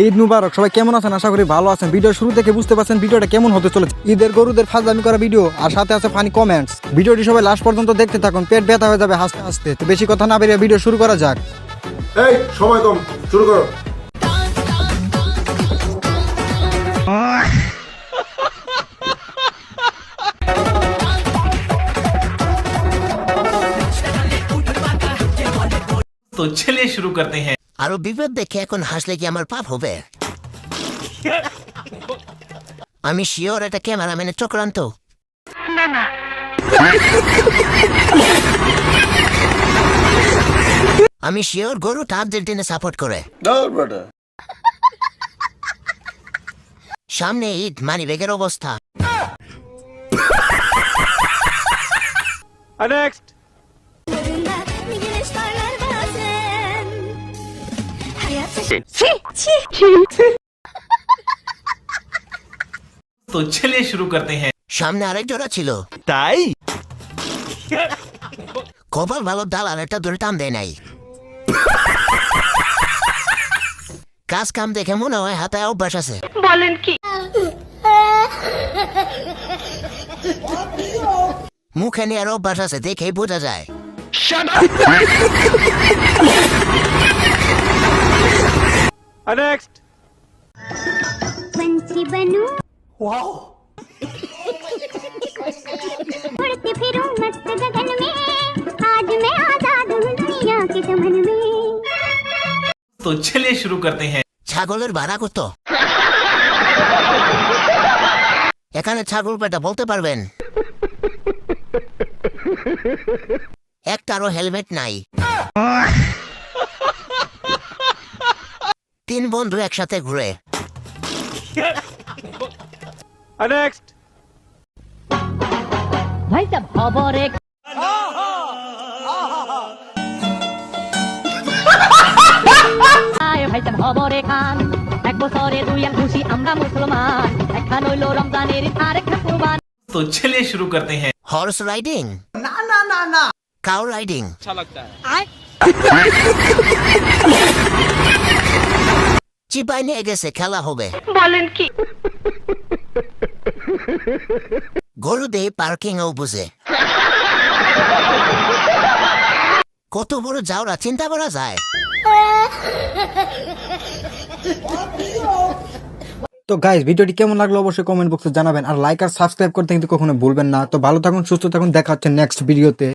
ঈদ মুবারক। সবাই কেমন আছেন? আশা করি ভালো আছেন। ভিডিও শুরু থেকে বুঝতে পারছেন ভিডিওটা কেমন হতে চলেছে। ঈদের গরুদের ফাজলামি করা ভিডিও আর সাথে আছে ফানি কমেন্টস। ভিডিওটি সবাই লাস্ট পর্যন্ত দেখতে থাকুন, পেট ব্যথা হয়ে যাবে হাসতে হাসতে। তো বেশি কথা না বেরিয়ে ভিডিও শুরু করা যাক। এই সময় কম, শুরু করো। तो चलिए शुरू करते हैं। আরো বিপদ দেখে এখন হাসলে কি আমার পাপ হবে? আমি শিওর এটা ক্যামেরাম্যানের চক্রান্ত। আমি শিওর গরুটা আর্জেন্টিনা সাপোর্ট করে। সামনে ঈদ, মানি ব্যাগের অবস্থা। तो चलिए शुरू करते हैं। সামনে আরেক জোড়া ছিল, ताई কপাল ভালো, ডাল আর একটা ধরে টান দেয় নাই। কাজ কাম দেখে মনে হয় হাতে অভ্যাস আছে। বলেন কি? মুখে নিয়ে আর অভ্যাস আছে, দেখেই বোঝা যায়। पंछी बनूं, उड़ती फिरूं मस्त गगन में, आज मैं आजाद हूँ दुनिया के चमन में। तो चलिए शुरू करते हैं। ছাগলের ভাড়া কত? এখানে ছাগল পেটা বলতে পারবেন? একটারও হেলমেট নাই। তিন বন্ধু একসাথে ঘুরে। भाई साहब खबर एक ভাই সাহেব খবরে খান, এক বছরে দুই আন খুশি আমরা মুসলমান, একখান হইল রমজানের আর একখান কুরবান। तो चलिए शुरू करते हैं। Horse riding? না না না না, কাউ রাইডিং। চিপাই নিয়ে গেছে, খেলা হবে। বলেন কি? গরু দিয়ে পার্কিং ও বুঝে। কত বড় যাওরা চিন্তা করা যায়। তো গাইস, ভিডিওটি কেমন লাগলো অবশ্যই কমেন্ট বক্সে জানাবেন, আর লাইক আর সাবস্ক্রাইব করতে কিন্তু কখনো ভুলবেন না। তো ভালো থাকুন, সুস্থ থাকুন, দেখা হচ্ছে নেক্সট ভিডিওতে।